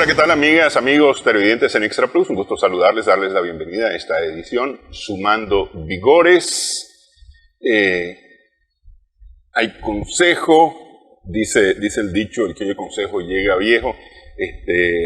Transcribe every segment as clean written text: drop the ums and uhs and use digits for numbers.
Hola, ¿qué tal, amigas, amigos televidentes en Extra Plus? Un gusto saludarles, darles la bienvenida a esta edición Sumando Vigores. Hay consejo, dice el dicho, el que oye consejo llega viejo.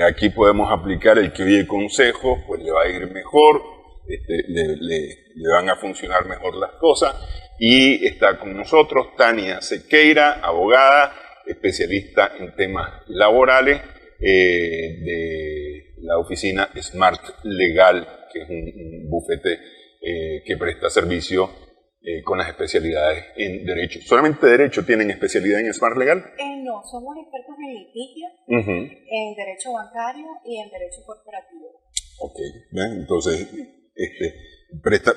Aquí podemos aplicar el que oye consejo, pues le va a ir mejor, le van a funcionar mejor las cosas. Y está con nosotros Tania Sequeira, abogada, especialista en temas laborales, de la oficina Smart Legal, que es un bufete que presta servicio con las especialidades en Derecho. ¿Solamente Derecho tienen especialidad en Smart Legal? No, somos expertos en litigio, en Derecho Bancario y en Derecho Corporativo. Ok, ¿ven? Entonces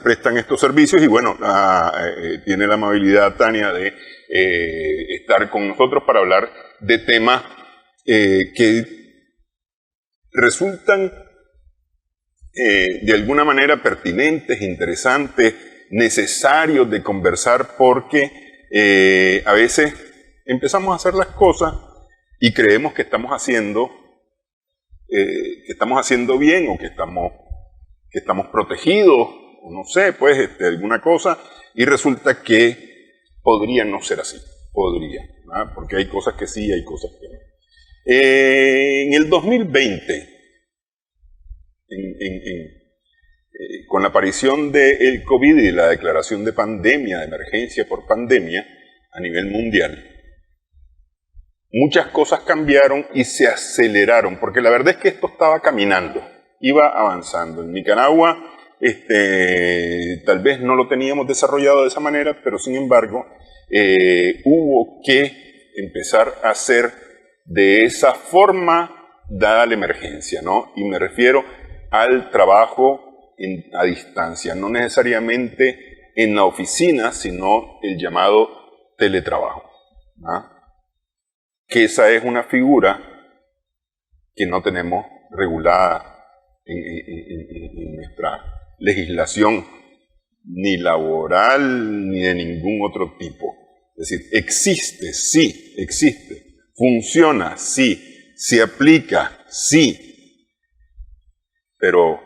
prestan estos servicios y bueno, tiene la amabilidad Tania de estar con nosotros para hablar de temas que resultan de alguna manera pertinentes, interesantes, necesarios de conversar, porque a veces empezamos a hacer las cosas y creemos que estamos haciendo bien, o que estamos protegidos, o no sé, pues alguna cosa, y resulta que podría no ser así, porque hay cosas que sí, hay cosas que no. En el 2020, con la aparición del COVID y la declaración de pandemia, de emergencia por pandemia a nivel mundial, muchas cosas cambiaron y se aceleraron, porque la verdad es que esto estaba caminando, iba avanzando. En Nicaragua tal vez no lo teníamos desarrollado de esa manera, pero sin embargo hubo que empezar a hacer de esa forma dada la emergencia, ¿no? Y me refiero al trabajo a distancia, no necesariamente en la oficina, sino el llamado teletrabajo, ¿no? Que esa es una figura que no tenemos regulada en nuestra legislación, ni laboral, ni de ningún otro tipo. Es decir, existe, sí, existe. Funciona, sí. Se aplica, sí. Pero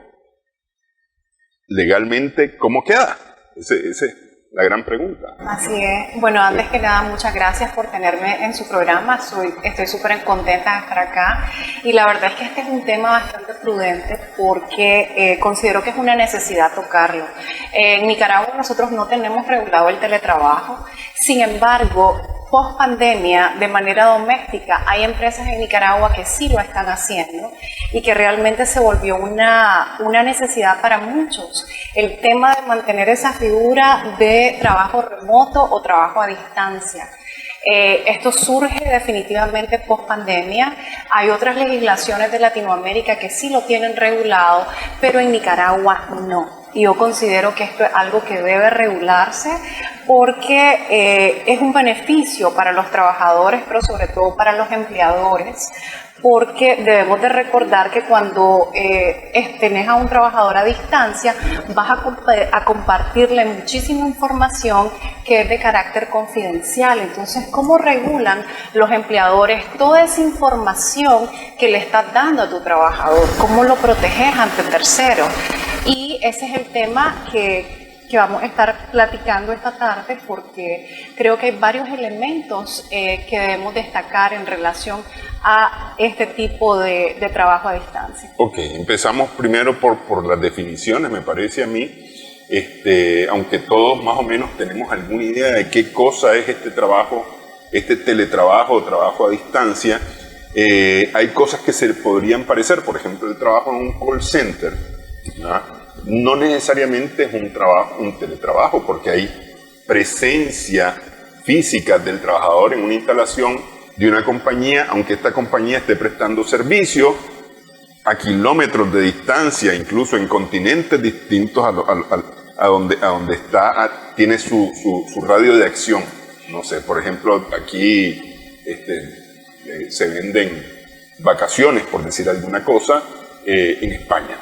legalmente, ¿cómo queda? Esa es la gran pregunta. Así es. Bueno, antes que nada, muchas gracias por tenerme en su programa. Estoy súper contenta de estar acá. Y la verdad es que este es un tema bastante prudente, porque considero que es una necesidad tocarlo. En Nicaragua nosotros no tenemos regulado el teletrabajo. Sin embargo, post pandemia, de manera doméstica, hay empresas en Nicaragua que sí lo están haciendo y que realmente se volvió una necesidad para muchos. El tema de mantener esa figura de trabajo remoto o trabajo a distancia. Esto surge definitivamente post pandemia. Hay otras legislaciones de Latinoamérica que sí lo tienen regulado, pero en Nicaragua no. Y yo considero que esto es algo que debe regularse, porque es un beneficio para los trabajadores, pero sobre todo para los empleadores, porque debemos de recordar que cuando tenés a un trabajador a distancia, vas a compartirle muchísima información que es de carácter confidencial. Entonces, ¿cómo regulan los empleadores toda esa información que le estás dando a tu trabajador? ¿Cómo lo proteges ante terceros? Y ese es el tema que vamos a estar platicando esta tarde, porque creo que hay varios elementos que debemos destacar en relación a este tipo de trabajo a distancia. Ok, empezamos primero por las definiciones, me parece a mí, aunque todos más o menos tenemos alguna idea de qué cosa es este trabajo, este teletrabajo o trabajo a distancia. Hay cosas que se podrían parecer, por ejemplo, el trabajo en un call center, ¿no? No necesariamente es un teletrabajo, porque hay presencia física del trabajador en una instalación de una compañía, aunque esta compañía esté prestando servicio a kilómetros de distancia, incluso en continentes distintos a donde está, tiene su radio de acción. No sé, por ejemplo, aquí se venden vacaciones, por decir alguna cosa, en España.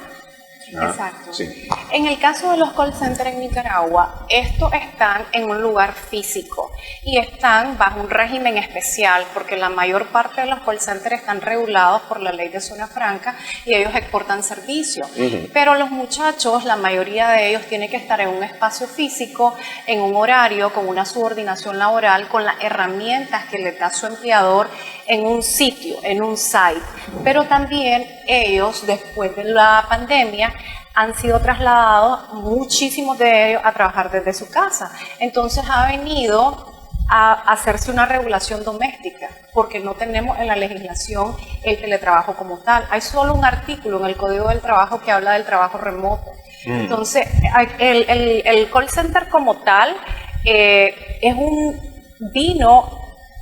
Exacto. Sí. En el caso de los call centers en Nicaragua, estos están en un lugar físico y están bajo un régimen especial porque la mayor parte de los call centers están regulados por la ley de zona franca y ellos exportan servicios. Pero los muchachos, la mayoría de ellos tienen que estar en un espacio físico, en un horario, con una subordinación laboral, con las herramientas que les da su empleador en un sitio, en un site. Pero también ellos, después de la pandemia, han sido trasladados, muchísimos de ellos, a trabajar desde su casa. Entonces ha venido a hacerse una regulación doméstica, porque no tenemos en la legislación el teletrabajo como tal. Hay solo un artículo en el Código del Trabajo que habla del trabajo remoto. Entonces, el call center como tal vino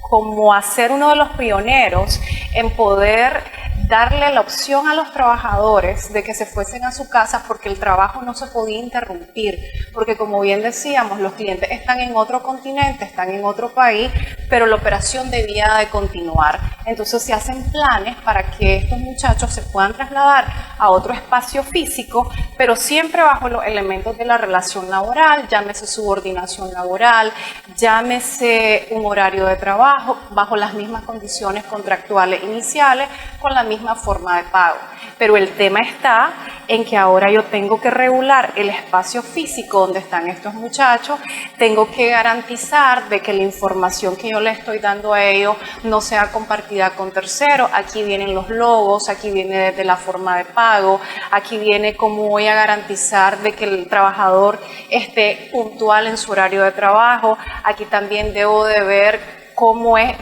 como a ser uno de los pioneros en poder darle la opción a los trabajadores de que se fuesen a su casa porque el trabajo no se podía interrumpir, porque como bien decíamos, los clientes están en otro continente, están en otro país, pero la operación debía de continuar. Entonces se hacen planes para que estos muchachos se puedan trasladar a otro espacio físico, pero siempre bajo los elementos de la relación laboral, llámese subordinación laboral, llámese un horario de trabajo, bajo las mismas condiciones contractuales iniciales, con la misma forma de pago. Pero el tema está en que ahora yo tengo que regular el espacio físico donde están estos muchachos, tengo que garantizar de que la información que yo le estoy dando a ellos no sea compartida con terceros. Aquí vienen los logos, aquí viene desde la forma de pago, aquí viene cómo voy a garantizar de que el trabajador esté puntual en su horario de trabajo. Aquí también debo de ver cómo es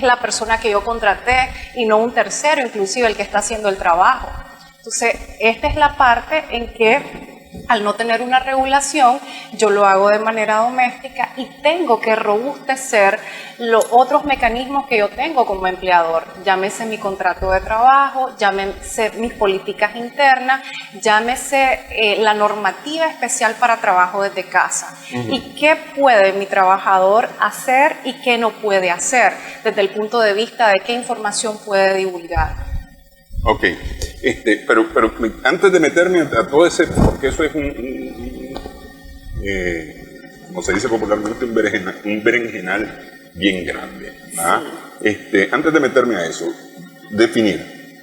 la persona que yo contraté y no un tercero, inclusive el que está haciendo el trabajo. Entonces, esta es la parte en que al no tener una regulación, yo lo hago de manera doméstica y tengo que robustecer los otros mecanismos que yo tengo como empleador. Llámese mi contrato de trabajo, llámese mis políticas internas, llámese la normativa especial para trabajo desde casa. ¿Y qué puede mi trabajador hacer y qué no puede hacer desde el punto de vista de qué información puede divulgar? Ok, pero antes de meterme a todo ese, porque eso es como se dice popularmente, un berenjenal bien grande. Antes de meterme a eso, definir.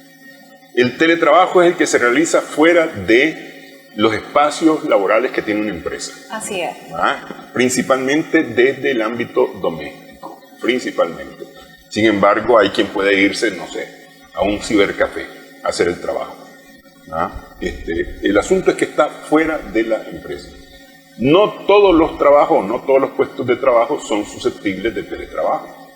El teletrabajo es el que se realiza fuera de los espacios laborales que tiene una empresa. Así es. Principalmente desde el ámbito doméstico, principalmente. Sin embargo, hay quien puede irse, no sé, a un cibercafé a hacer el trabajo. El asunto es que está fuera de la empresa. No todos los trabajos, no todos los puestos de trabajo son susceptibles de teletrabajo.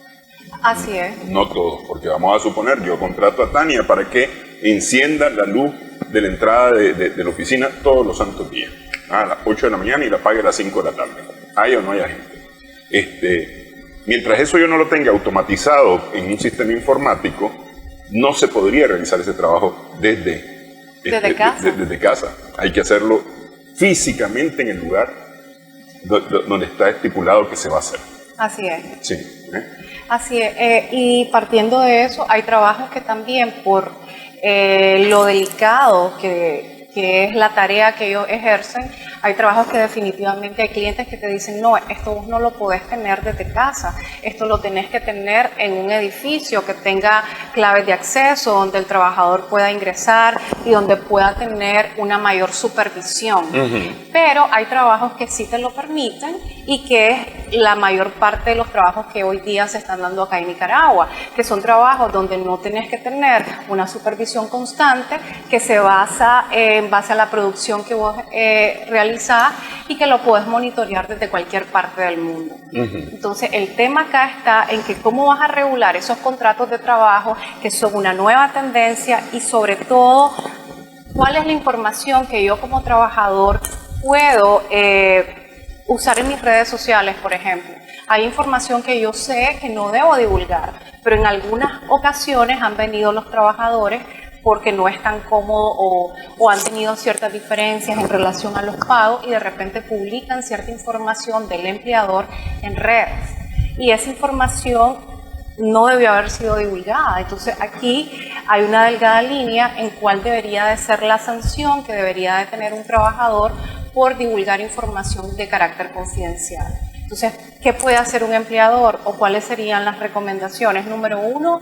Así es. No todos, porque vamos a suponer, yo contrato a Tania para que encienda la luz de la entrada de la oficina todos los santos días, a las 8 de la mañana y la apague a las 5 de la tarde. ¿Hay o no hay gente? Mientras eso yo no lo tenga automatizado en un sistema informático, no se podría realizar ese trabajo desde casa. Hay que hacerlo físicamente en el lugar donde está estipulado que se va a hacer. Así es. Sí. Así es. Y partiendo de eso, hay trabajos que también por lo delicado que es la tarea que ellos ejercen, hay trabajos que definitivamente hay clientes que te dicen, no, esto vos no lo podés tener desde casa, esto lo tenés que tener en un edificio que tenga claves de acceso, donde el trabajador pueda ingresar y donde pueda tener una mayor supervisión. Pero hay trabajos que sí te lo permiten y que es la mayor parte de los trabajos que hoy día se están dando acá en Nicaragua, que son trabajos donde no tenés que tener una supervisión constante, que se basa en base a la producción que vos realizás y que lo puedes monitorear desde cualquier parte del mundo. Entonces, el tema acá está en que cómo vas a regular esos contratos de trabajo que son una nueva tendencia y sobre todo, cuál es la información que yo como trabajador puedo usar en mis redes sociales, por ejemplo. Hay información que yo sé que no debo divulgar, pero en algunas ocasiones han venido los trabajadores porque no es tan cómodo o han tenido ciertas diferencias en relación a los pagos y de repente publican cierta información del empleador en redes. Y esa información no debió haber sido divulgada. Entonces aquí hay una delgada línea en cuál debería de ser la sanción que debería de tener un trabajador por divulgar información de carácter confidencial. Entonces, ¿qué puede hacer un empleador o cuáles serían las recomendaciones? Número uno,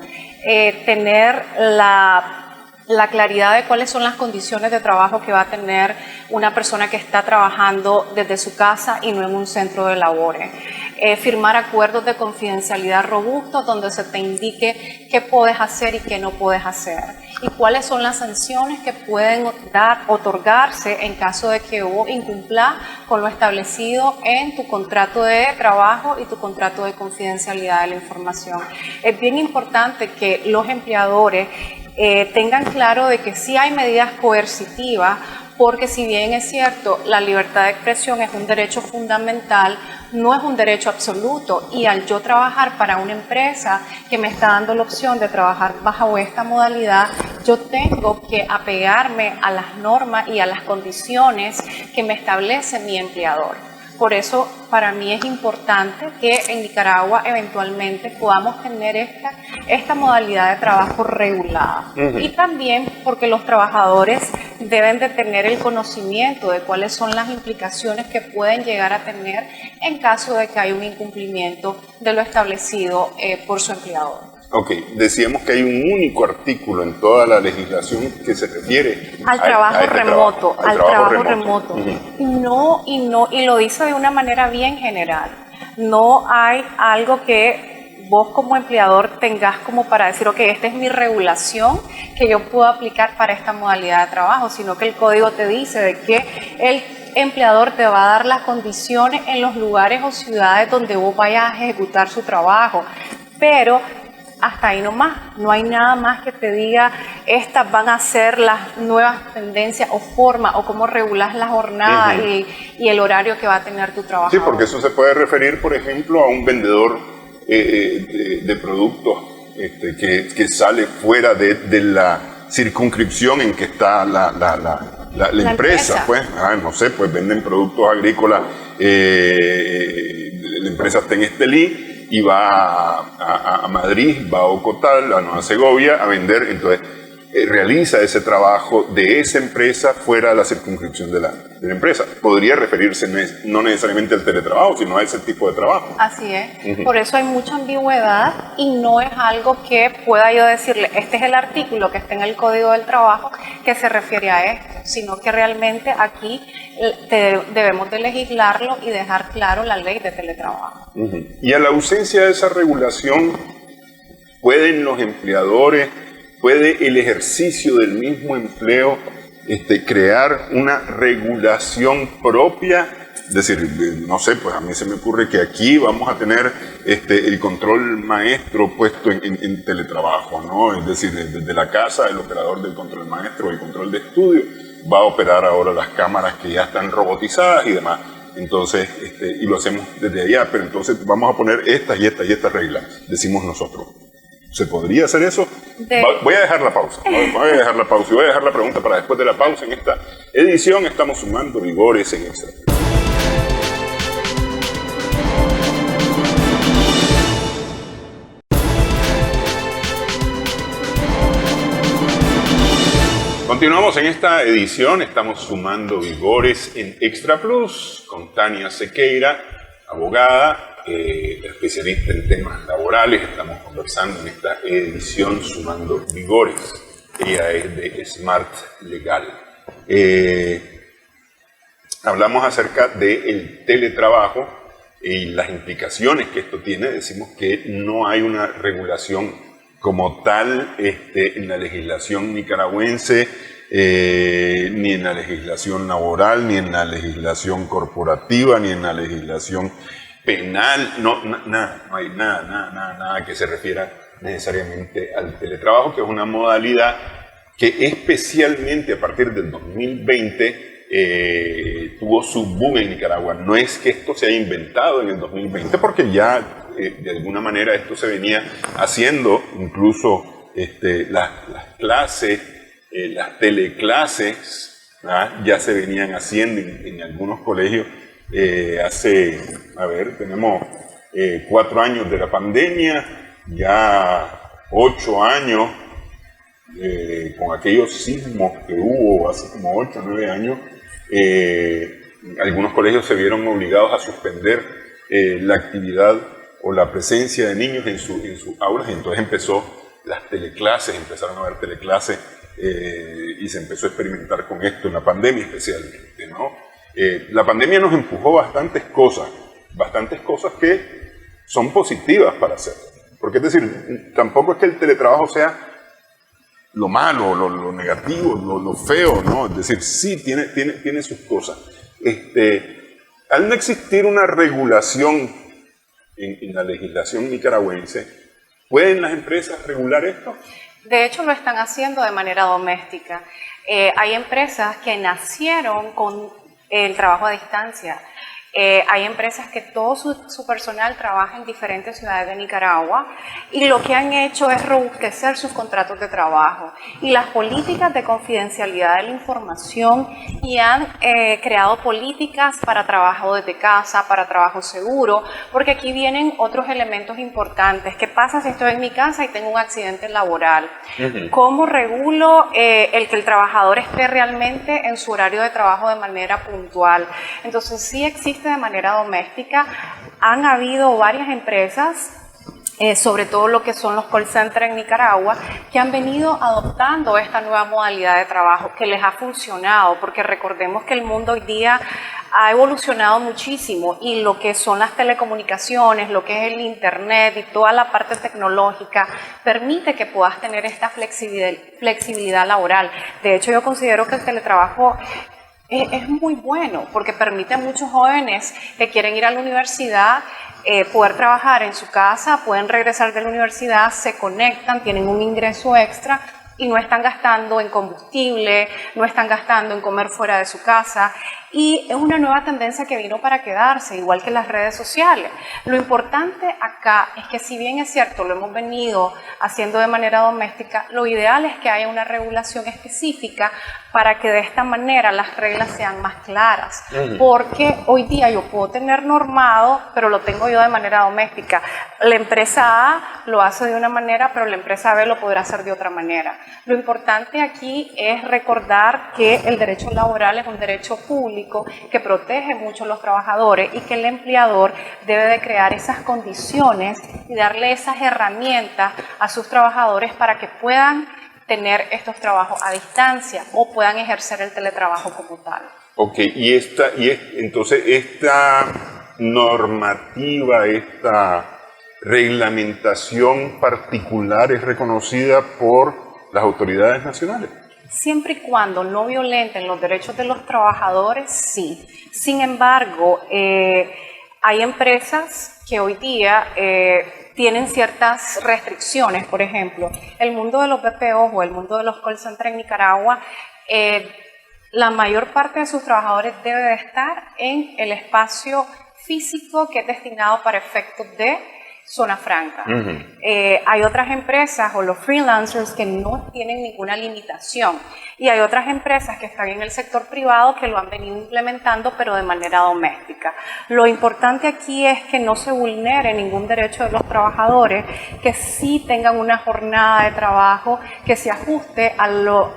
tener la claridad de cuáles son las condiciones de trabajo que va a tener una persona que está trabajando desde su casa y no en un centro de labores. Firmar acuerdos de confidencialidad robustos donde se te indique qué puedes hacer y qué no puedes hacer. Y cuáles son las sanciones que pueden otorgarse en caso de que hubo incumpla con lo establecido en tu contrato de trabajo y tu contrato de confidencialidad de la información. Es bien importante que los empleadores tengan claro de que sí hay medidas coercitivas, porque si bien es cierto, la libertad de expresión es un derecho fundamental, no es un derecho absoluto, y al yo trabajar para una empresa que me está dando la opción de trabajar bajo esta modalidad, yo tengo que apegarme a las normas y a las condiciones que me establece mi empleador. Por eso, para mí es importante que en Nicaragua eventualmente podamos tener esta modalidad de trabajo regulada. Y también porque los trabajadores deben de tener el conocimiento de cuáles son las implicaciones que pueden llegar a tener en caso de que haya un incumplimiento de lo establecido por su empleador. Ok, decíamos que hay un único artículo en toda la legislación que se refiere al trabajo remoto, al trabajo remoto. Y lo dice de una manera bien general. No hay algo que vos como empleador tengas como para decir, ok, esta es mi regulación que yo puedo aplicar para esta modalidad de trabajo, sino que el código te dice de que el empleador te va a dar las condiciones en los lugares o ciudades donde vos vayas a ejecutar su trabajo. Pero hasta ahí nomás, no hay nada más que te diga estas van a ser las nuevas tendencias o formas o cómo regulas la jornada y el horario que va a tener tu trabajo. Sí, porque eso se puede referir, por ejemplo, a un vendedor de productos que sale fuera de la circunscripción en que está la empresa. Pues, no sé, pues venden productos agrícolas, la empresa está en Estelí, y va a Madrid, va a Ocotal, a Nueva Segovia a vender, entonces realiza ese trabajo de esa empresa fuera de la circunscripción de la empresa. Podría referirse no necesariamente al teletrabajo, sino a ese tipo de trabajo. Así es, por eso hay mucha ambigüedad y no es algo que pueda yo decirle, este es el artículo que está en el Código del Trabajo que se refiere a esto, sino que realmente aquí debemos de legislarlo y dejar claro la ley de teletrabajo. Y a la ausencia de esa regulación, ¿pueden los empleadores, puede el ejercicio del mismo empleo crear una regulación propia? Es decir, no sé, pues a mí se me ocurre que aquí vamos a tener el control maestro puesto en teletrabajo, ¿no? Es decir, desde la casa el operador del control maestro, el control de estudio, va a operar ahora las cámaras que ya están robotizadas y demás. Entonces, y lo hacemos desde allá, pero entonces vamos a poner estas y estas y estas reglas, decimos nosotros. ¿Se podría hacer eso? Voy a dejar la pausa. Voy a dejar la pausa y voy a dejar la pregunta para después de la pausa. En esta edición estamos sumando vigores en Extra. Continuamos en esta edición, estamos sumando vigores en Extra Plus con Tania Sequeira, abogada, especialista en temas laborales. Estamos conversando en esta edición sumando vigores. Ella es de Smart Legal. Hablamos acerca del teletrabajo y las implicaciones que esto tiene. Decimos que no hay una regulación como tal en la legislación nicaragüense, ni en la legislación laboral, ni en la legislación corporativa, ni en la legislación penal, no hay nada que se refiera necesariamente al teletrabajo, que es una modalidad que especialmente a partir del 2020 tuvo su boom en Nicaragua. No es que esto se haya inventado en el 2020, porque ya de alguna manera esto se venía haciendo, incluso las clases, las teleclases, ya se venían haciendo en algunos colegios. Tenemos 4 años de la pandemia, ya 8 años, con aquellos sismos que hubo hace como 8 o 9 años, algunos colegios se vieron obligados a suspender la actividad o la presencia de niños en sus aulas, y entonces empezaron a haber teleclases, y se empezó a experimentar con esto en la pandemia especialmente, ¿no? La pandemia nos empujó bastantes cosas que son positivas para hacer. Porque es decir, tampoco es que el teletrabajo sea lo malo, lo negativo, lo feo, ¿no? Es decir, sí tiene sus cosas. Al no existir una regulación en la legislación nicaragüense, ¿pueden las empresas regular esto? De hecho, lo están haciendo de manera doméstica. Hay empresas que nacieron con el trabajo a distancia. Hay empresas que todo su personal trabaja en diferentes ciudades de Nicaragua y lo que han hecho es robustecer sus contratos de trabajo y las políticas de confidencialidad de la información, y han creado políticas para trabajo desde casa, para trabajo seguro, porque aquí vienen otros elementos importantes. ¿Qué pasa si estoy en mi casa y tengo un accidente laboral? ¿Cómo regulo el que el trabajador esté realmente en su horario de trabajo de manera puntual? Entonces sí existe de manera doméstica. Han habido varias empresas, sobre todo lo que son los call centers en Nicaragua, que han venido adoptando esta nueva modalidad de trabajo que les ha funcionado, porque recordemos que el mundo hoy día ha evolucionado muchísimo y lo que son las telecomunicaciones, lo que es el internet y toda la parte tecnológica permite que puedas tener esta flexibilidad laboral. De hecho, yo considero que el teletrabajo es muy bueno porque permite a muchos jóvenes que quieren ir a la universidad poder trabajar en su casa, pueden regresar de la universidad, se conectan, tienen un ingreso extra y no están gastando en combustible, no están gastando en comer fuera de su casa. Y es una nueva tendencia que vino para quedarse, igual que las redes sociales. Lo importante acá es que, si bien es cierto, lo hemos venido haciendo de manera doméstica, lo ideal es que haya una regulación específica para que de esta manera las reglas sean más claras. Porque hoy día yo puedo tener normado, pero lo tengo yo de manera doméstica. La empresa A lo hace de una manera, pero la empresa B lo podrá hacer de otra manera. Lo importante aquí es recordar que el derecho laboral es un derecho público que protege mucho a los trabajadores y que el empleador debe de crear esas condiciones y darle esas herramientas a sus trabajadores para que puedan tener estos trabajos a distancia o puedan ejercer el teletrabajo como tal. Ok, entonces esta normativa, esta reglamentación particular es reconocida por las autoridades nacionales. Siempre y cuando no violenten los derechos de los trabajadores, sí. Sin embargo, hay empresas que hoy día tienen ciertas restricciones. Por ejemplo, el mundo de los BPO o el mundo de los call centers en Nicaragua, la mayor parte de sus trabajadores debe de estar en el espacio físico que es destinado para efectos de zona franca. Hay otras empresas o los freelancers que no tienen ninguna limitación, y hay otras empresas que están en el sector privado que lo han venido implementando pero de manera doméstica. Lo importante aquí es que no se vulnere ningún derecho de los trabajadores, que sí tengan una jornada de trabajo que se ajuste a lo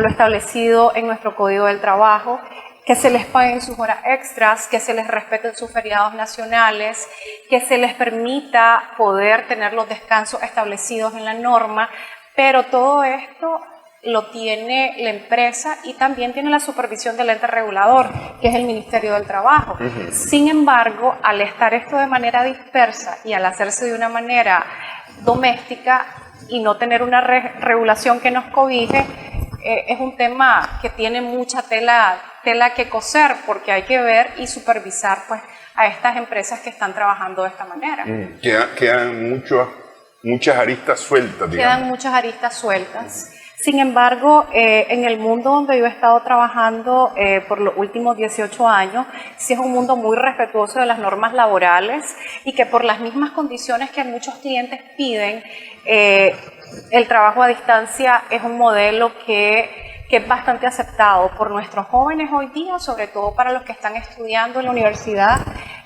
establecido en nuestro Código del Trabajo, que se les paguen sus horas extras, que se les respeten sus feriados nacionales, que se les permita poder tener los descansos establecidos en la norma, pero todo esto lo tiene la empresa y también tiene la supervisión del ente regulador, que es el Ministerio del Trabajo. Sin embargo, al estar esto de manera dispersa y al hacerse de una manera doméstica y no tener una regulación que nos cobije, es un tema que tiene mucha tela que coser, porque hay que ver y supervisar pues a estas empresas que están trabajando de esta manera. Quedan muchas aristas sueltas, digamos. Quedan muchas aristas sueltas. Sin embargo, en el mundo donde yo he estado trabajando por los últimos 18 años, sí es un mundo muy respetuoso de las normas laborales y que por las mismas condiciones que muchos clientes piden, el trabajo a distancia es un modelo que es bastante aceptado por nuestros jóvenes hoy día, sobre todo para los que están estudiando en la universidad.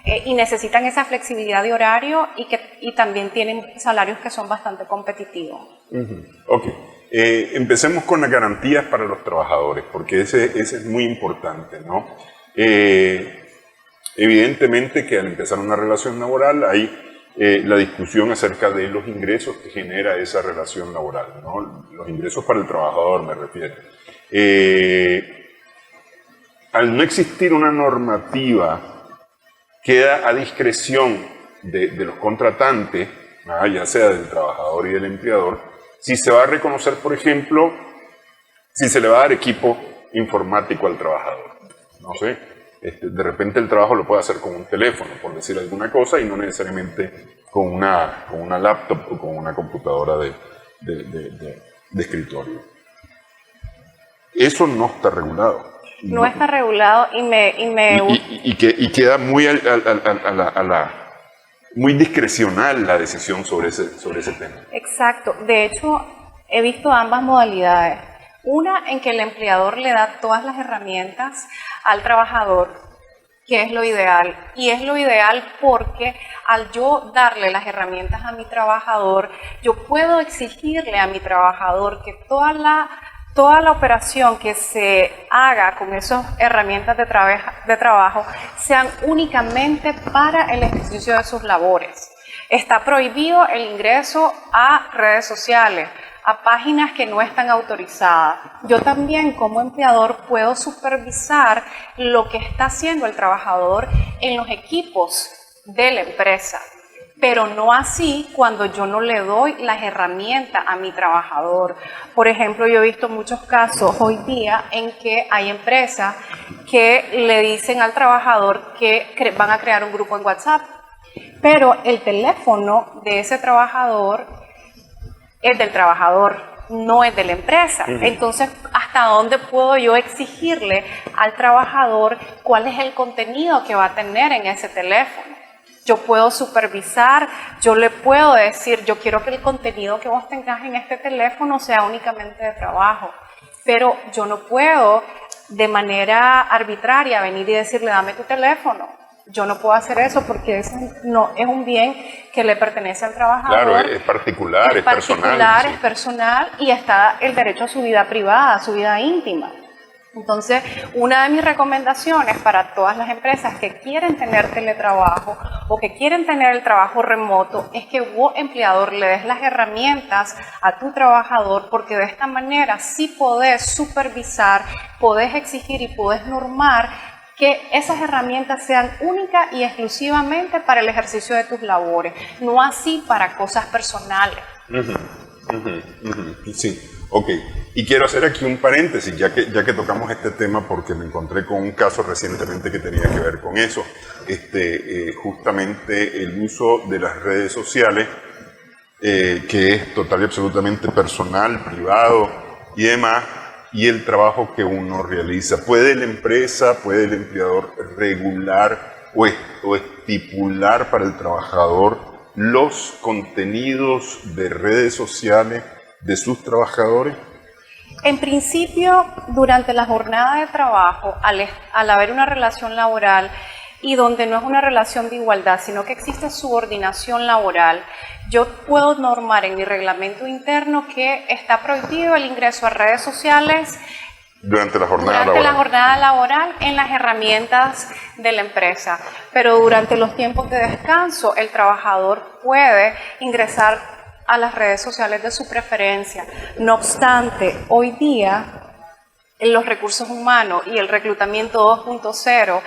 y necesitan esa flexibilidad de horario y también tienen salarios que son bastante competitivos. Ok. Empecemos con las garantías para los trabajadores, porque ese es muy importante, ¿no? Evidentemente que al empezar una relación laboral hay la discusión acerca de los ingresos que genera esa relación laboral, ¿no? Los ingresos para el trabajador, me refiero. Al no existir una normativa, queda a discreción de los contratantes, ya sea del trabajador y del empleador, si se va a reconocer, por ejemplo, si se le va a dar equipo informático al trabajador. No sé, de repente el trabajo lo puede hacer con un teléfono, por decir alguna cosa, y no necesariamente con una laptop o con una computadora de escritorio. Eso no está regulado. No está regulado y queda muy muy discrecional la decisión sobre ese tema. Exacto. De hecho, he visto ambas modalidades. Una en que el empleador le da todas las herramientas al trabajador, que es lo ideal. Y es lo ideal porque al yo darle las herramientas a mi trabajador, yo puedo exigirle a mi trabajador que toda la operación que se haga con esas herramientas de trabajo sean únicamente para el ejercicio de sus labores. Está prohibido el ingreso a redes sociales, a páginas que no están autorizadas. Yo también como empleador puedo supervisar lo que está haciendo el trabajador en los equipos de la empresa, pero no así cuando yo no le doy las herramientas a mi trabajador. Por ejemplo, yo he visto muchos casos hoy día en que hay empresas que le dicen al trabajador que van a crear un grupo en WhatsApp, pero el teléfono de ese trabajador es del trabajador, no es de la empresa. Entonces, ¿hasta dónde puedo yo exigirle al trabajador cuál es el contenido que va a tener en ese teléfono? Yo puedo supervisar, yo le puedo decir, yo quiero que el contenido que vos tengas en este teléfono sea únicamente de trabajo, pero yo no puedo de manera arbitraria venir y decirle, dame tu teléfono. Yo no puedo hacer eso porque eso no es un bien que le pertenece al trabajador. Claro, es particular, es personal. Es personal y está el derecho a su vida privada, a su vida íntima. Entonces, una de mis recomendaciones para todas las empresas que quieren tener teletrabajo o que quieren tener el trabajo remoto es que vos, empleador, le des las herramientas a tu trabajador, porque de esta manera sí podés supervisar, podés exigir y podés normar que esas herramientas sean únicas y exclusivamente para el ejercicio de tus labores, no así para cosas personales. Sí, ok. Y quiero hacer aquí un paréntesis, ya que tocamos este tema, porque me encontré con un caso recientemente que tenía que ver con eso. Justamente el uso de las redes sociales, que es total y absolutamente personal, privado y demás, y el trabajo que uno realiza. ¿Puede la empresa, puede el empleador regular o estipular para el trabajador los contenidos de redes sociales de sus trabajadores? En principio, durante la jornada de trabajo, al haber una relación laboral y donde no es una relación de igualdad, sino que existe subordinación laboral, yo puedo normar en mi reglamento interno que está prohibido el ingreso a redes sociales durante la jornada laboral en las herramientas de la empresa. Pero durante los tiempos de descanso, el trabajador puede ingresar a las redes sociales de su preferencia. No obstante, hoy día, en los recursos humanos y el reclutamiento 2.0,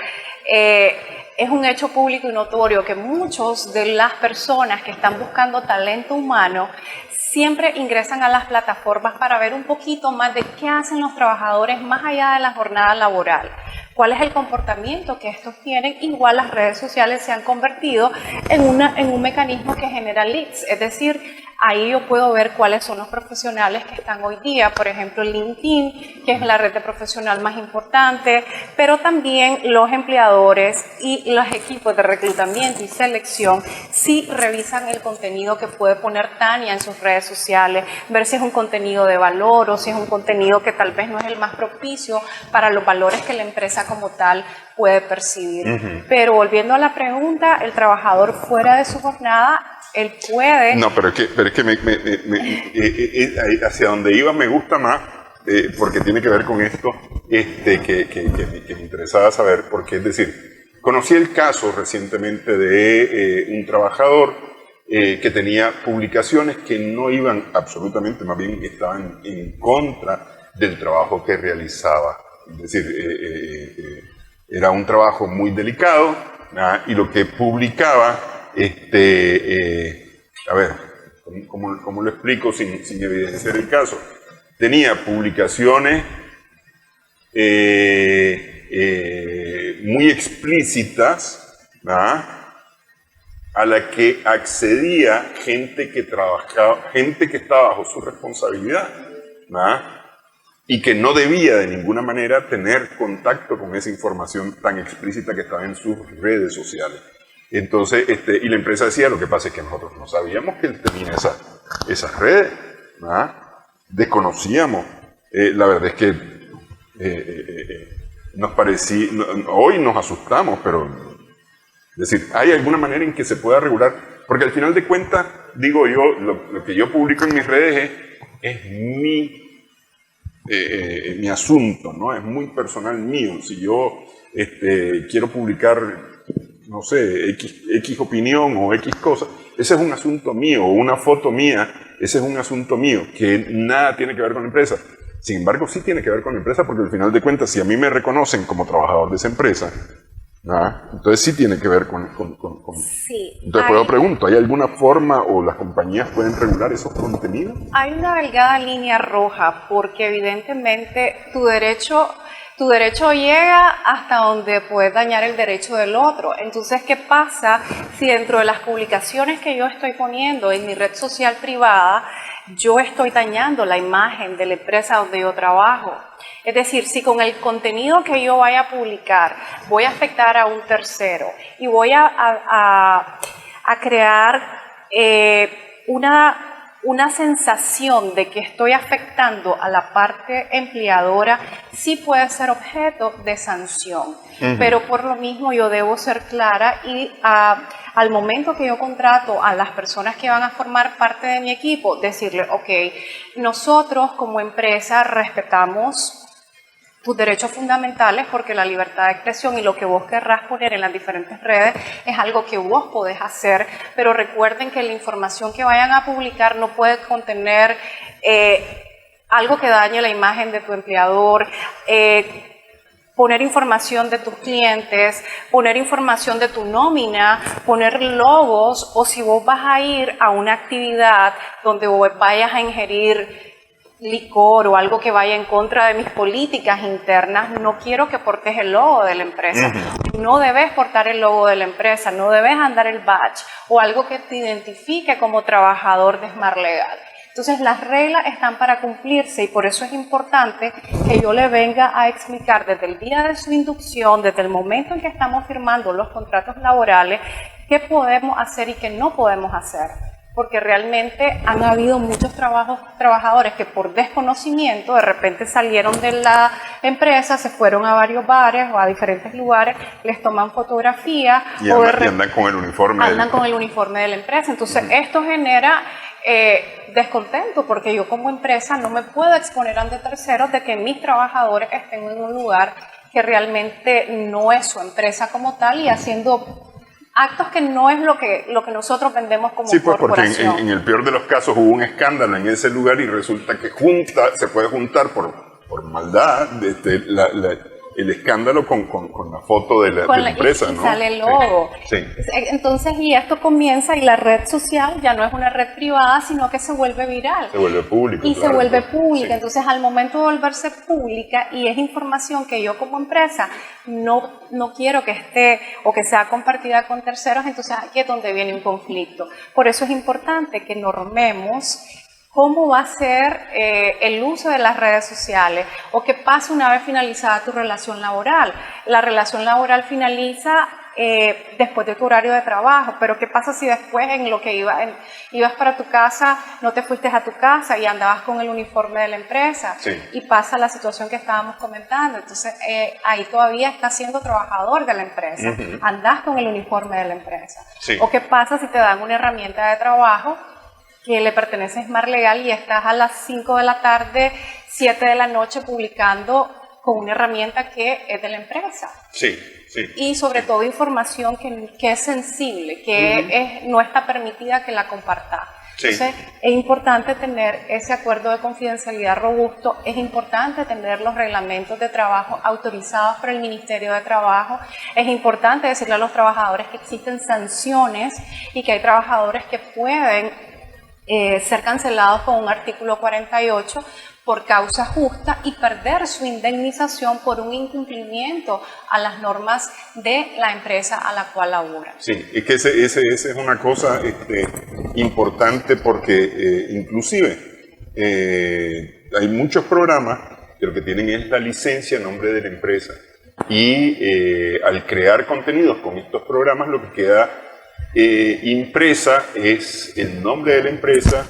es un hecho público y notorio que muchos de las personas que están buscando talento humano siempre ingresan a las plataformas para ver un poquito más de qué hacen los trabajadores más allá de la jornada laboral, cuál es el comportamiento que estos tienen. Igual las redes sociales se han convertido en un mecanismo que genera leads, es decir, ahí yo puedo ver cuáles son los profesionales que están hoy día, por ejemplo LinkedIn, que es la red de profesional más importante, pero también los empleadores y los equipos de reclutamiento y selección sí revisan el contenido que puede poner Tania en sus redes sociales, ver si es un contenido de valor o si es un contenido que tal vez no es el más propicio para los valores que la empresa como tal puede percibir. Pero volviendo a la pregunta, el trabajador fuera de su jornada, él puede... No, pero es que hacia donde iba me gusta más, porque tiene que ver con esto que me interesaba saber, porque es decir, conocí el caso recientemente de un trabajador que tenía publicaciones que no iban absolutamente, más bien estaban en contra del trabajo que realizaba. Es decir, era un trabajo muy delicado, y lo que publicaba, a ver, ¿cómo lo explico sin evidenciar el caso? Tenía publicaciones muy explícitas, a la que accedía gente que trabajaba, gente que estaba bajo su responsabilidad, y que no debía de ninguna manera tener contacto con esa información tan explícita que estaba en sus redes sociales. Entonces, y la empresa decía, lo que pasa es que nosotros no sabíamos que él tenía esas redes, desconocíamos. La verdad es que nos parecía, hoy nos asustamos, pero es decir, ¿hay alguna manera en que se pueda regular? Porque al final de cuentas, digo yo, lo que yo publico en mis redes es mi asunto, ¿no? Es muy personal mío. Si yo quiero publicar, no sé, X opinión o X cosa, ese es un asunto mío, o una foto mía, ese es un asunto mío, que nada tiene que ver con la empresa. Sin embargo, sí tiene que ver con la empresa, porque al final de cuentas, si a mí me reconocen como trabajador de esa empresa, entonces sí tiene que ver con Sí. Entonces, por eso pregunto, ¿hay alguna forma o las compañías pueden regular esos contenidos? Hay una delgada línea roja, porque evidentemente tu derecho llega hasta donde puedes dañar el derecho del otro. Entonces, ¿qué pasa si dentro de las publicaciones que yo estoy poniendo en mi red social privada, yo estoy dañando la imagen de la empresa donde yo trabajo? Es decir, si con el contenido que yo vaya a publicar voy a afectar a un tercero y voy a crear una sensación de que estoy afectando a la parte empleadora, sí puede ser objeto de sanción. Pero por lo mismo yo debo ser clara y al momento que yo contrato a las personas que van a formar parte de mi equipo, decirle, ok, nosotros como empresa respetamos tus derechos fundamentales, porque la libertad de expresión y lo que vos querrás poner en las diferentes redes es algo que vos podés hacer, pero recuerden que la información que vayan a publicar no puede contener algo que dañe la imagen de tu empleador, poner información de tus clientes, poner información de tu nómina, poner logos, o si vos vas a ir a una actividad donde vos vayas a ingerir licor o algo que vaya en contra de mis políticas internas, no quiero que portes el logo de la empresa. No debes portar el logo de la empresa, no debes andar el badge o algo que te identifique como trabajador de Smart Legal. Entonces las reglas están para cumplirse, y por eso es importante que yo le venga a explicar desde el día de su inducción, desde el momento en que estamos firmando los contratos laborales, qué podemos hacer y qué no podemos hacer. Porque realmente han habido muchos trabajadores que por desconocimiento de repente salieron de la empresa, se fueron a varios bares o a diferentes lugares, les toman fotografías y andan con el uniforme. Con el uniforme de la empresa. Entonces esto genera descontento, porque yo como empresa no me puedo exponer ante terceros de que mis trabajadores estén en un lugar que realmente no es su empresa como tal y haciendo actos que no es lo que nosotros vendemos como corporación. Sí, porque en el peor de los casos hubo un escándalo en ese lugar y resulta que se puede juntar por maldad el escándalo con la foto de la empresa, y ¿no? sale el logo. Sí. Entonces, y esto comienza, y la red social ya no es una red privada, sino que se vuelve viral. Se vuelve pública. Y claro, se vuelve pública. sí. Entonces, al momento de volverse pública, y es información que yo como empresa no quiero que esté o que sea compartida con terceros, entonces aquí es donde viene un conflicto. Por eso es importante que normemos cómo va a ser el uso de las redes sociales o qué pasa una vez finalizada tu relación laboral. La relación laboral finaliza después de tu horario de trabajo, pero qué pasa si después en lo que ibas para tu casa, no te fuiste a tu casa y andabas con el uniforme de la empresa, sí. y pasa la situación que estábamos comentando. Entonces ahí todavía estás siendo trabajador de la empresa, andás con el uniforme de la empresa. Sí. O qué pasa si te dan una herramienta de trabajo que le pertenece a Smart Legal y estás a las 5 de la tarde, 7 de la noche publicando con una herramienta que es de la empresa. Sí, sí. Y sobre todo información que es sensible, que no está permitida que la compartas. Sí. Entonces es importante tener ese acuerdo de confidencialidad robusto, es importante tener los reglamentos de trabajo autorizados por el Ministerio de Trabajo, es importante decirle a los trabajadores que existen sanciones y que hay trabajadores que pueden ser cancelados con un artículo 48 por causa justa y perder su indemnización por un incumplimiento a las normas de la empresa a la cual labora. Sí, es que ese es una cosa importante porque inclusive hay muchos programas que lo que tienen es la licencia en nombre de la empresa y al crear contenidos con estos programas lo que queda impresa es el nombre de la empresa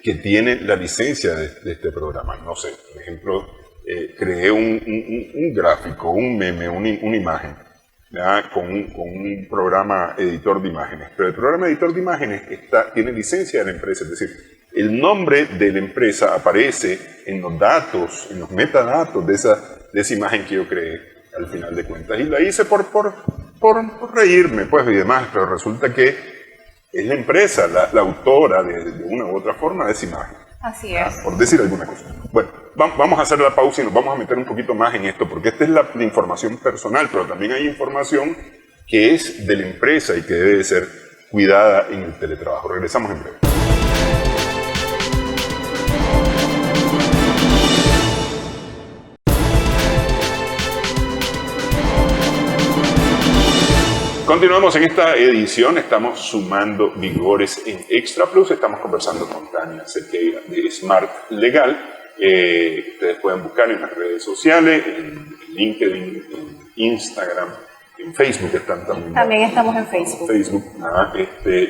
que tiene la licencia de este programa. No sé, por ejemplo, creé un gráfico, un meme, una imagen, con un programa editor de imágenes. Pero el programa editor de imágenes tiene licencia de la empresa, es decir, el nombre de la empresa aparece en los datos, en los metadatos de esa imagen que yo creé al final de cuentas. Y la hice por reírme, pues, y demás, pero resulta que es la empresa, la autora de una u otra forma de esa imagen. Así es. Por decir alguna cosa. Bueno, vamos a hacer la pausa y nos vamos a meter un poquito más en esto, porque esta es la información personal, pero también hay información que es de la empresa y que debe ser cuidada en el teletrabajo. Regresamos en breve. Continuamos en esta edición, estamos sumando vigores en Extra Plus, estamos conversando con Tania Sequeira de Smart Legal. Ustedes pueden buscar en las redes sociales, en LinkedIn, en Instagram, en Facebook están también. También estamos en Facebook.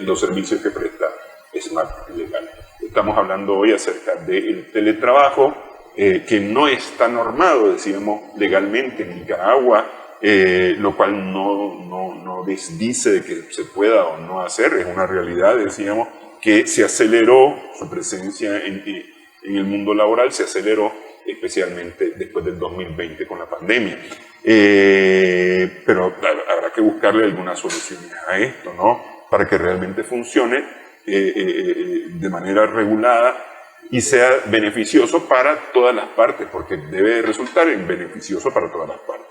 Los servicios que presta Smart Legal. Estamos hablando hoy acerca del teletrabajo, que no está normado, decíamos, legalmente en Nicaragua. Lo cual no desdice de que se pueda o no hacer, es una realidad, decíamos, que se aceleró su presencia en el mundo laboral, se aceleró especialmente después del 2020 con la pandemia. Pero habrá que buscarle algunas soluciones a esto, ¿no? Para que realmente funcione de manera regulada y sea beneficioso para todas las partes, porque debe resultar en beneficioso para todas las partes.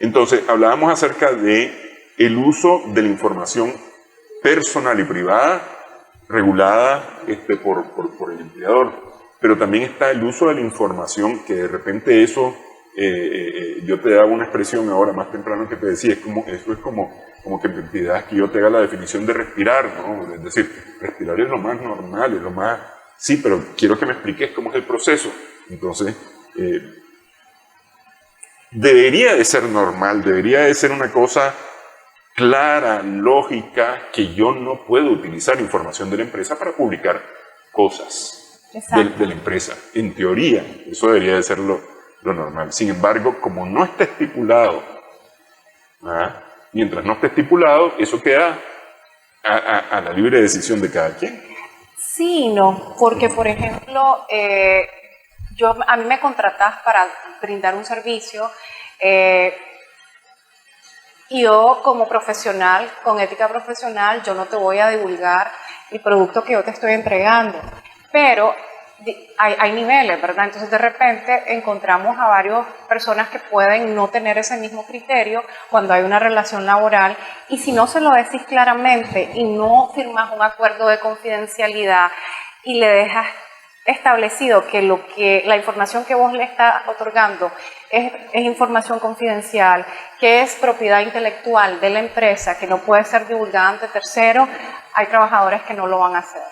Entonces, hablábamos acerca de el uso de la información personal y privada regulada por el empleador, pero también está el uso de la información que de repente eso, yo te daba una expresión ahora más temprano que te decía, eso es como que me pidas que yo te haga la definición de respirar, ¿no? Es decir, respirar es lo más normal, es lo más, sí, pero quiero que me expliques cómo es el proceso. Entonces, debería de ser normal, debería de ser una cosa clara, lógica, que yo no puedo utilizar información de la empresa para publicar cosas de la empresa. En teoría, eso debería de ser lo normal. Sin embargo, como no está estipulado, mientras no esté estipulado, eso queda a la libre decisión de cada quien. Sí, no, porque por ejemplo, a mí me contratas para brindar un servicio y yo como profesional, con ética profesional, yo no te voy a divulgar el producto que yo te estoy entregando, pero hay niveles, ¿verdad? Entonces de repente encontramos a varias personas que pueden no tener ese mismo criterio cuando hay una relación laboral, y si no se lo decís claramente y no firmas un acuerdo de confidencialidad y le dejas establecido que la información que vos le estás otorgando es información confidencial, que es propiedad intelectual de la empresa, que no puede ser divulgada ante terceros, hay trabajadores que no lo van a hacer.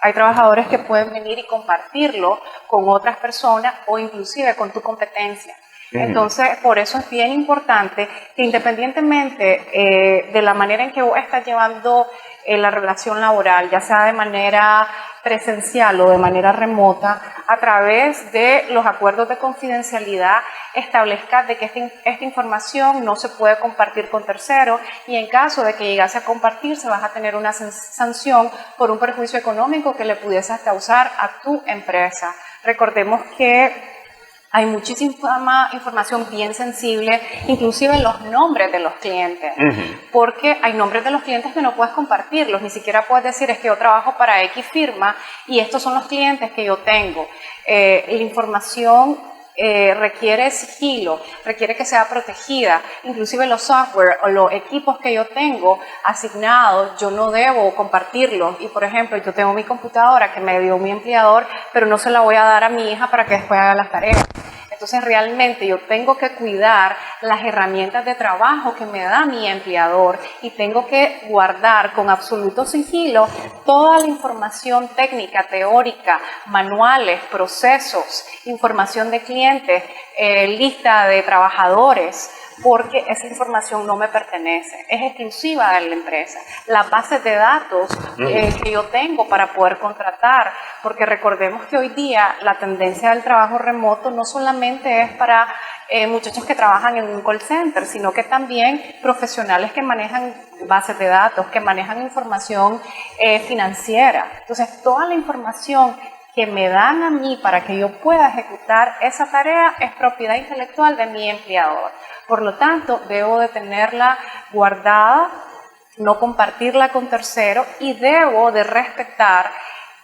Hay trabajadores que pueden venir y compartirlo con otras personas o inclusive con tu competencia. Entonces, por eso es bien importante que independientemente de la manera en que vos estás llevando la relación laboral, ya sea de manera presencial o de manera remota, a través de los acuerdos de confidencialidad establezca de que esta información no se puede compartir con terceros, y en caso de que llegase a compartirse vas a tener una sanción por un perjuicio económico que le pudieses causar a tu empresa. Recordemos que hay muchísima información bien sensible, inclusive los nombres de los clientes, porque hay nombres de los clientes que no puedes compartirlos, ni siquiera puedes decir es que yo trabajo para X firma y estos son los clientes que yo tengo. La información requiere sigilo, requiere que sea protegida, inclusive los software o los equipos que yo tengo asignados, yo no debo compartirlos. Y por ejemplo, yo tengo mi computadora que me dio mi empleador, pero no se la voy a dar a mi hija para que después haga las tareas. Entonces realmente yo tengo que cuidar las herramientas de trabajo que me da mi empleador y tengo que guardar con absoluto sigilo toda la información técnica, teórica, manuales, procesos, información de clientes, lista de trabajadores, porque esa información no me pertenece, es exclusiva de la empresa. Las bases de datos que yo tengo para poder contratar, porque recordemos que hoy día la tendencia del trabajo remoto no solamente es para muchachos que trabajan en un call center, sino que también profesionales que manejan bases de datos, que manejan información financiera. Entonces, toda la información que me dan a mí para que yo pueda ejecutar esa tarea es propiedad intelectual de mi empleador. Por lo tanto, debo de tenerla guardada, no compartirla con terceros, y debo de respetar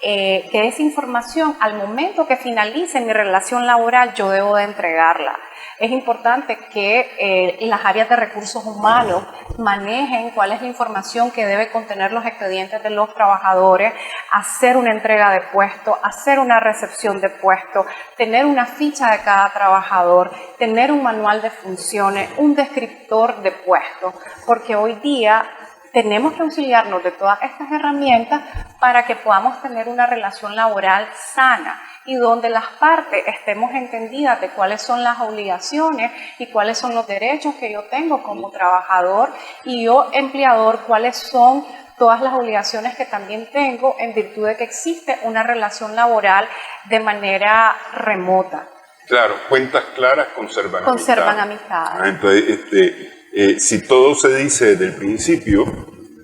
que esa información, al momento que finalice mi relación laboral, yo debo de entregarla. Es importante que las áreas de recursos humanos manejen cuál es la información que debe contener los expedientes de los trabajadores, hacer una entrega de puesto, hacer una recepción de puesto, tener una ficha de cada trabajador, tener un manual de funciones, un descriptor de puesto, porque hoy día tenemos que auxiliarnos de todas estas herramientas para que podamos tener una relación laboral sana y donde las partes estemos entendidas de cuáles son las obligaciones y cuáles son los derechos que yo tengo como trabajador, y yo, empleador, cuáles son todas las obligaciones que también tengo en virtud de que existe una relación laboral de manera remota. Claro, cuentas claras conservan amistad. Entonces, si todo se dice desde el principio,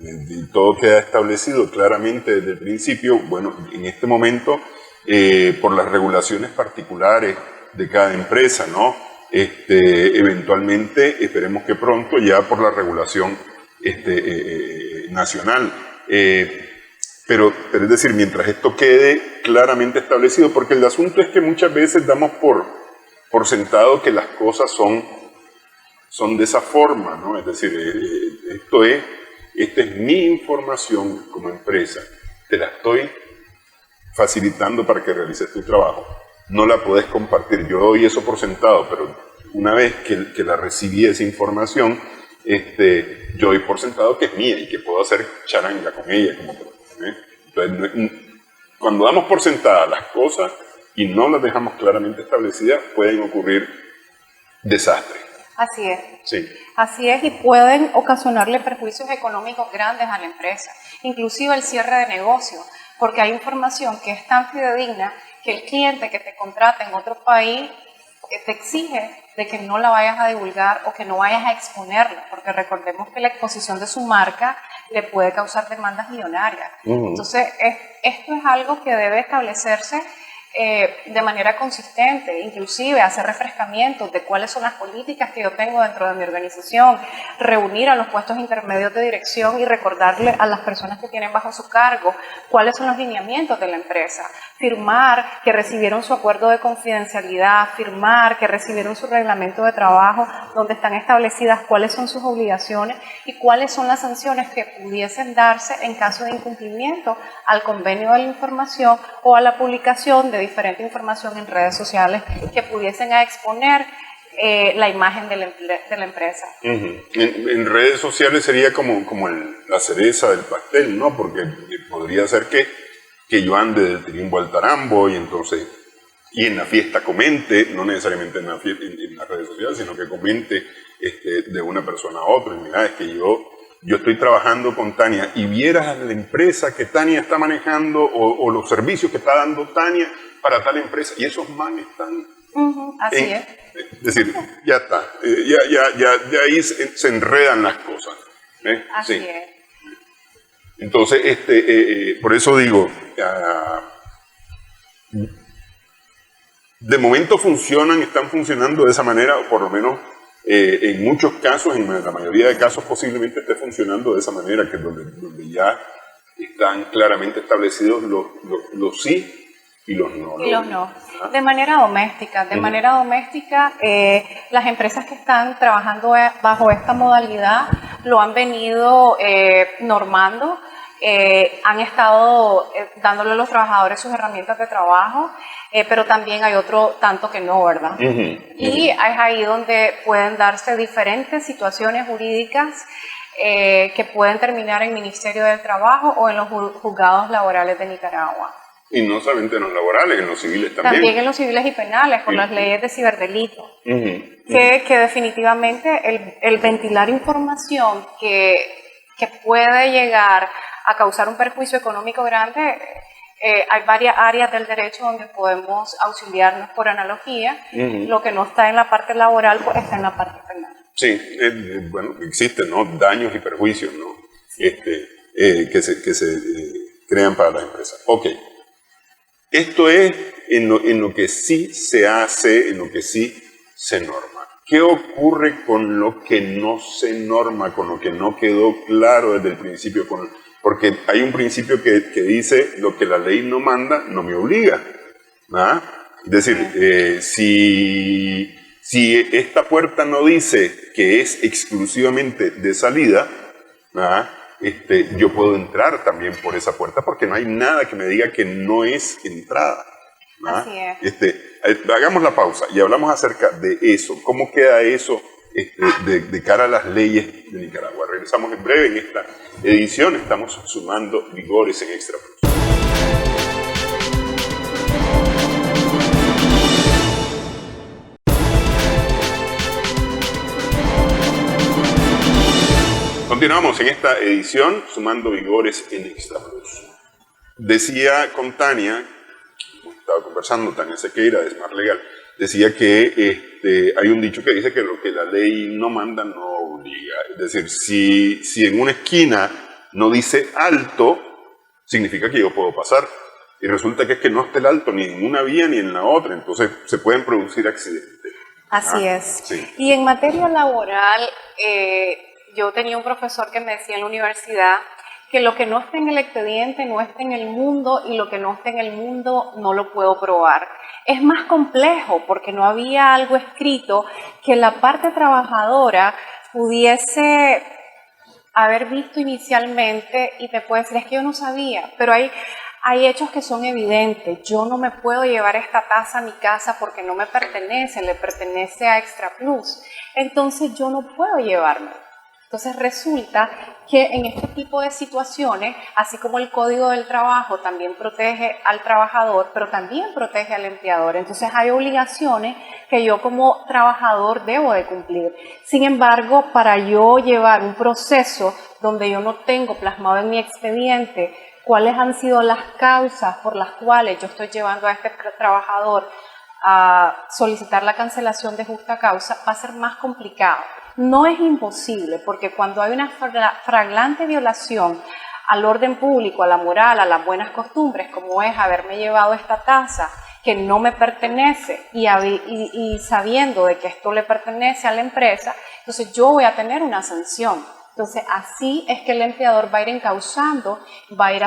y todo queda establecido claramente desde el principio, bueno, en este momento, por las regulaciones particulares de cada empresa, ¿no? Eventualmente, esperemos que pronto, ya por la regulación nacional. Pero es decir, mientras esto quede claramente establecido, porque el asunto es que muchas veces damos por sentado que las cosas son de esa forma, ¿no? Es decir, esta es mi información como empresa, te la estoy facilitando para que realices tu trabajo, no la puedes compartir. Yo doy eso por sentado, pero una vez que la recibí esa información, yo doy por sentado que es mía y que puedo hacer charanga con ella. Entonces, cuando damos por sentadas las cosas y no las dejamos claramente establecidas, pueden ocurrir desastres. Así es. Sí. Así es, y pueden ocasionarle perjuicios económicos grandes a la empresa, inclusive el cierre de negocio, porque hay información que es tan fidedigna que el cliente que te contrata en otro país te exige de que no la vayas a divulgar o que no vayas a exponerla, porque recordemos que la exposición de su marca le puede causar demandas millonarias. Entonces, esto es algo que debe establecerse de manera consistente, inclusive hacer refrescamientos de cuáles son las políticas que yo tengo dentro de mi organización, reunir a los puestos intermedios de dirección y recordarle a las personas que tienen bajo su cargo cuáles son los lineamientos de la empresa, firmar que recibieron su acuerdo de confidencialidad, firmar que recibieron su reglamento de trabajo donde están establecidas cuáles son sus obligaciones y cuáles son las sanciones que pudiesen darse en caso de incumplimiento al convenio de la información o a la publicación de diferente información en redes sociales que pudiesen exponer la imagen de la empresa. En redes sociales sería como la cereza del pastel, ¿no? Porque podría ser que yo ande del tirimbo al tarambo y entonces, y en la fiesta comente, no necesariamente en las redes sociales, sino que comente de una persona a otra. Y mira, es que yo estoy trabajando con Tania y vieras la empresa que Tania está manejando o los servicios que está dando Tania para tal empresa y esos manes están... Así es. Es decir, ya está, ya ahí se enredan las cosas. Así sí. es. Entonces, por eso digo, de momento están funcionando de esa manera, o por lo menos en muchos casos, en la mayoría de casos posiblemente esté funcionando de esa manera, que es donde ya están claramente establecidos los sí y los no. Y los no. De manera doméstica. Las empresas que están trabajando bajo esta modalidad lo han venido normando, han estado dándole a los trabajadores sus herramientas de trabajo, pero también hay otro tanto que no, ¿verdad? Y es ahí donde pueden darse diferentes situaciones jurídicas que pueden terminar en el Ministerio del Trabajo o en los juzgados laborales de Nicaragua. Y no solamente en los laborales, en los civiles también. También en los civiles y penales, por las leyes de ciberdelito. Que definitivamente el ventilar información que puede llegar a causar un perjuicio económico grande, hay varias áreas del derecho donde podemos auxiliarnos por analogía. Lo que no está en la parte laboral, pues está en la parte penal. Sí, bueno, existen, ¿no?, daños y perjuicios, ¿no?, que se crean para las empresas. Ok. Esto es en lo que sí se hace, en lo que sí se norma. ¿Qué ocurre con lo que no se norma, con lo que no quedó claro desde el principio? Porque hay un principio que dice, lo que la ley no manda, no me obliga. ¿Ah? Es decir, si esta puerta no dice que es exclusivamente de salida, yo puedo entrar también por esa puerta porque no hay nada que me diga que no es entrada. Así es. Hagamos la pausa y hablamos acerca de eso. ¿Cómo queda eso de cara a las leyes de Nicaragua? Regresamos en breve en esta edición. Estamos sumando vigores en Extra Plus. Continuamos en esta edición, sumando vigores en Extra Plus. Decía con Tania, estaba conversando, Tania Sequeira de Smart Legal, decía que hay un dicho que dice que lo que la ley no manda no obliga. Es decir, si en una esquina no dice alto, significa que yo puedo pasar. Y resulta que es que no está el alto ni en una vía ni en la otra, entonces se pueden producir accidentes. Así es. Sí. Y en materia laboral, yo tenía un profesor que me decía en la universidad que lo que no está en el expediente no está en el mundo y lo que no está en el mundo no lo puedo probar. Es más complejo porque no había algo escrito que la parte trabajadora pudiese haber visto inicialmente y te puede decir, es que yo no sabía, pero hay hechos que son evidentes. Yo no me puedo llevar esta taza a mi casa porque no me pertenece, le pertenece a Extra Plus. Entonces yo no puedo llevármelo. Entonces resulta que en este tipo de situaciones, así como el Código del Trabajo también protege al trabajador, pero también protege al empleador. Entonces hay obligaciones que yo como trabajador debo de cumplir. Sin embargo, para yo llevar un proceso donde yo no tengo plasmado en mi expediente cuáles han sido las causas por las cuales yo estoy llevando a este trabajador a solicitar la cancelación de justa causa, va a ser más complicado. No es imposible, porque cuando hay una flagrante violación al orden público, a la moral, a las buenas costumbres, como es haberme llevado esta taza que no me pertenece y sabiendo de que esto le pertenece a la empresa, entonces yo voy a tener una sanción. Entonces, así es que el empleador va a ir encauzando, va a ir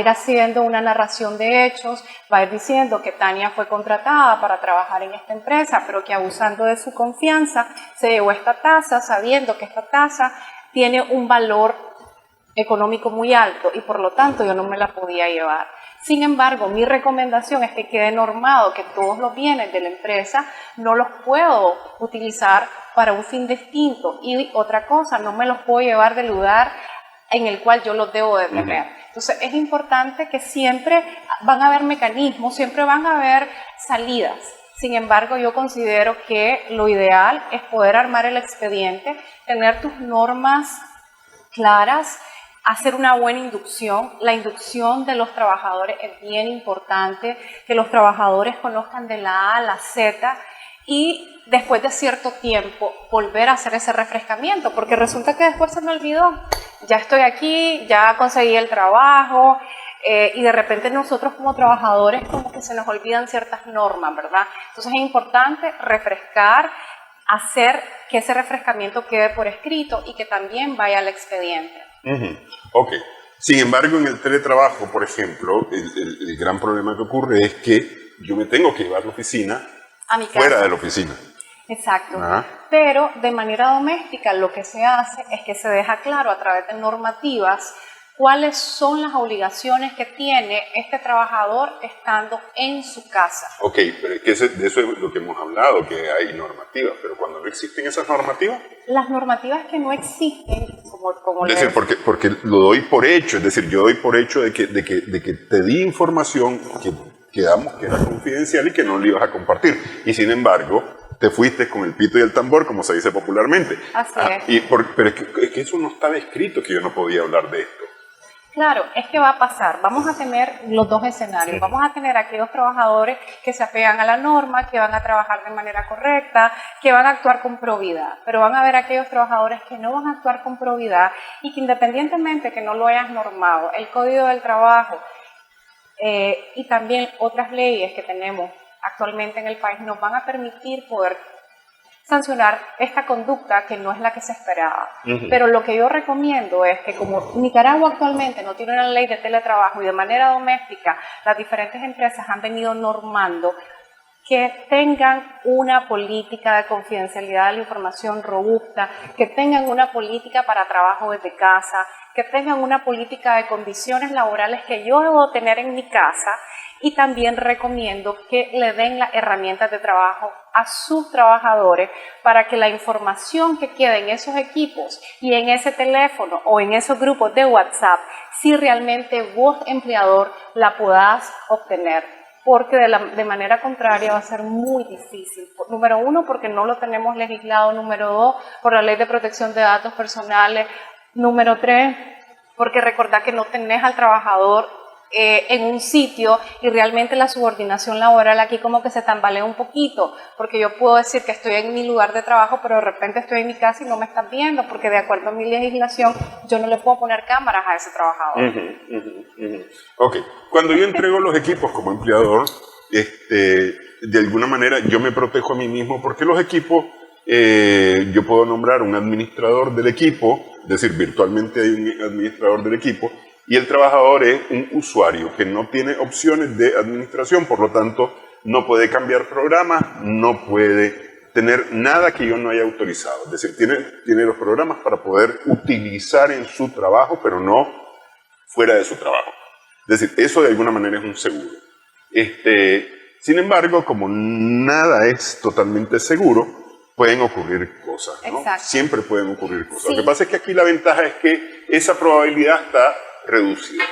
haciendo una narración de hechos, va a ir diciendo que Tania fue contratada para trabajar en esta empresa, pero que abusando de su confianza se llevó esta tasa, sabiendo que esta tasa tiene un valor económico muy alto y por lo tanto yo no me la podía llevar. Sin embargo, mi recomendación es que quede normado que todos los bienes de la empresa no los puedo utilizar para un fin distinto. Y otra cosa, no me los puedo llevar del lugar en el cual yo los debo de tener. Entonces, es importante que siempre van a haber mecanismos, siempre van a haber salidas. Sin embargo, yo considero que lo ideal es poder armar el expediente, tener tus normas claras, hacer una buena inducción. La inducción de los trabajadores es bien importante, que los trabajadores conozcan de la A a la Z y después de cierto tiempo volver a hacer ese refrescamiento, porque resulta que después se me olvidó, ya estoy aquí, ya conseguí el trabajo y de repente nosotros como trabajadores como que se nos olvidan ciertas normas, ¿verdad? Entonces es importante refrescar, hacer que ese refrescamiento quede por escrito y que también vaya al expediente. Ok. Sin embargo, en el teletrabajo, por ejemplo, el gran problema que ocurre es que yo me tengo que llevar la oficina A mi casa. fuera de la oficina. Exacto. Pero de manera doméstica lo que se hace es que se deja claro a través de normativas cuáles son las obligaciones que tiene este trabajador estando en su casa. Ok, pero es que de eso es lo que hemos hablado, que hay normativas, pero cuando no existen esas normativas... Las normativas que no existen, como es decir, porque lo doy por hecho, es decir, yo doy por hecho de que te di información que quedamos que era confidencial y que no la ibas a compartir, y sin embargo te fuiste con el pito y el tambor, como se dice popularmente. Así es. Pero es que eso no estaba escrito, que yo no podía hablar de esto. Claro, es que va a pasar. Vamos a tener los dos escenarios. Vamos a tener aquellos trabajadores que se apegan a la norma, que van a trabajar de manera correcta, que van a actuar con probidad. Pero van a haber aquellos trabajadores que no van a actuar con probidad y que independientemente que no lo hayas normado, el Código del Trabajo y también otras leyes que tenemos actualmente en el país nos van a permitir poder sancionar esta conducta que no es la que se esperaba. Pero lo que yo recomiendo es que como Nicaragua actualmente no tiene una ley de teletrabajo y de manera doméstica las diferentes empresas han venido normando que tengan una política de confidencialidad de la información robusta, que tengan una política para trabajo desde casa, que tengan una política de condiciones laborales que yo debo tener en mi casa y también recomiendo que le den las herramientas de trabajo a sus trabajadores para que la información que quede en esos equipos y en ese teléfono o en esos grupos de WhatsApp, si realmente vos, empleador, la podás obtener. Porque de manera contraria va a ser muy difícil. Número uno, porque no lo tenemos legislado. Número dos, por la Ley de Protección de Datos Personales. Número tres, porque recordad que no tenés al trabajador en un sitio y realmente la subordinación laboral aquí como que se tambalea un poquito, porque yo puedo decir que estoy en mi lugar de trabajo, pero de repente estoy en mi casa y no me están viendo, porque de acuerdo a mi legislación yo no le puedo poner cámaras a ese trabajador. Ok, cuando yo entrego los equipos como empleador, de alguna manera yo me protejo a mí mismo porque los equipos, yo puedo nombrar un administrador del equipo, es decir, virtualmente hay un administrador del equipo, y el trabajador es un usuario que no tiene opciones de administración, por lo tanto no puede cambiar programas, no puede tener nada que yo no haya autorizado. Es decir, tiene los programas para poder utilizar en su trabajo, pero no fuera de su trabajo. Es decir, eso de alguna manera es un seguro. Sin embargo, como nada es totalmente seguro, pueden ocurrir cosas, ¿no? Exacto. Siempre pueden ocurrir cosas. Sí. Lo que pasa es que aquí la ventaja es que esa probabilidad está reducida.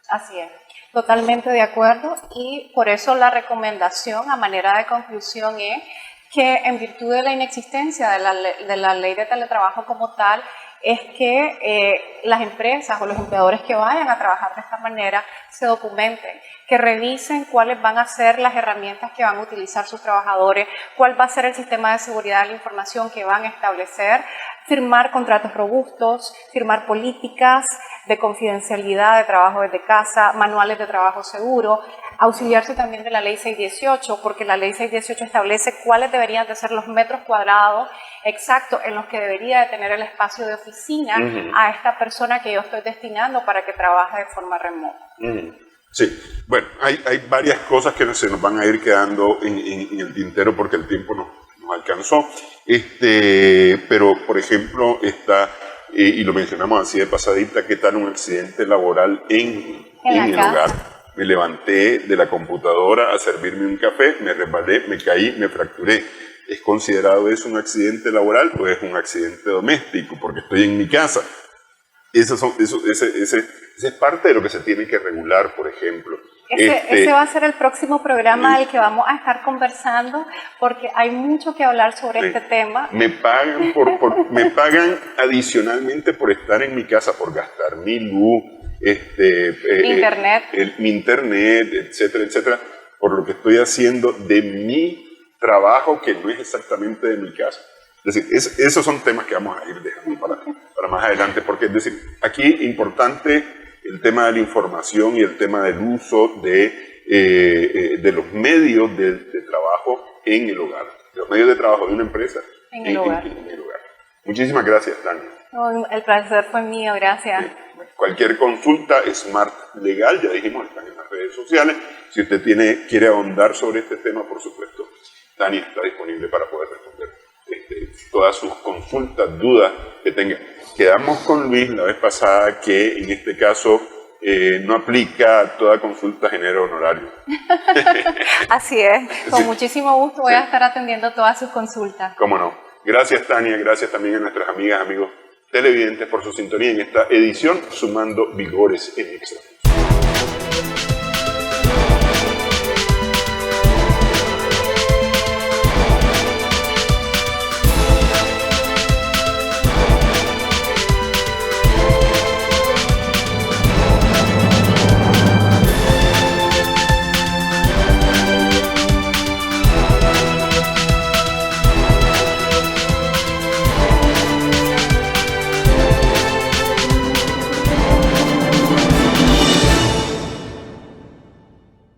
Así es, totalmente de acuerdo, y por eso la recomendación a manera de conclusión es que en virtud de la inexistencia de la ley de teletrabajo como tal, es que las empresas o los empleadores que vayan a trabajar de esta manera se documenten, que revisen cuáles van a ser las herramientas que van a utilizar sus trabajadores, cuál va a ser el sistema de seguridad de la información que van a establecer, firmar contratos robustos, firmar políticas de confidencialidad de trabajo desde casa, manuales de trabajo seguro, auxiliarse también de la ley 618, porque la ley 618 establece cuáles deberían de ser los metros cuadrados exactos en los que debería de tener el espacio de oficina a esta persona que yo estoy destinando para que trabaje de forma remota. Sí, bueno, hay varias cosas que se nos van a ir quedando en el tintero porque el tiempo nos alcanzó, pero por ejemplo está, y lo mencionamos así de pasadita, ¿qué tal un accidente laboral en el hogar? Me levanté de la computadora a servirme un café, me resbalé, me caí, me fracturé. ¿Es considerado eso un accidente laboral o es un accidente doméstico? Porque estoy en mi casa. Ese es parte de lo que se tiene que regular, por ejemplo. Ese va a ser el próximo programa del que vamos a estar conversando, porque hay mucho que hablar sobre este tema. Me pagan, me pagan adicionalmente por estar en mi casa, por gastar mi luz, mi internet, etcétera, etcétera, por lo que estoy haciendo de mi trabajo, que no es exactamente de mi casa. Es decir, esos son temas que vamos a ir dejando para más adelante, porque es decir, aquí importante el tema de la información y el tema del uso de los medios de trabajo en el hogar, de los medios de trabajo de una empresa en el hogar. Muchísimas gracias, Tania. El placer fue mío, gracias. Cualquier consulta, Smart Legal, ya dijimos, están en las redes sociales. Si usted quiere ahondar sobre este tema, por supuesto, Tania está disponible para poder responder todas sus consultas, dudas que tenga. Quedamos con Luis la vez pasada que en este caso no aplica toda consulta genera honorario. Así es, con muchísimo gusto voy a estar atendiendo todas sus consultas. Cómo no. Gracias, Tania, gracias también a nuestras amigas, amigos televidentes por su sintonía en esta edición Sumando Vigores en Extra.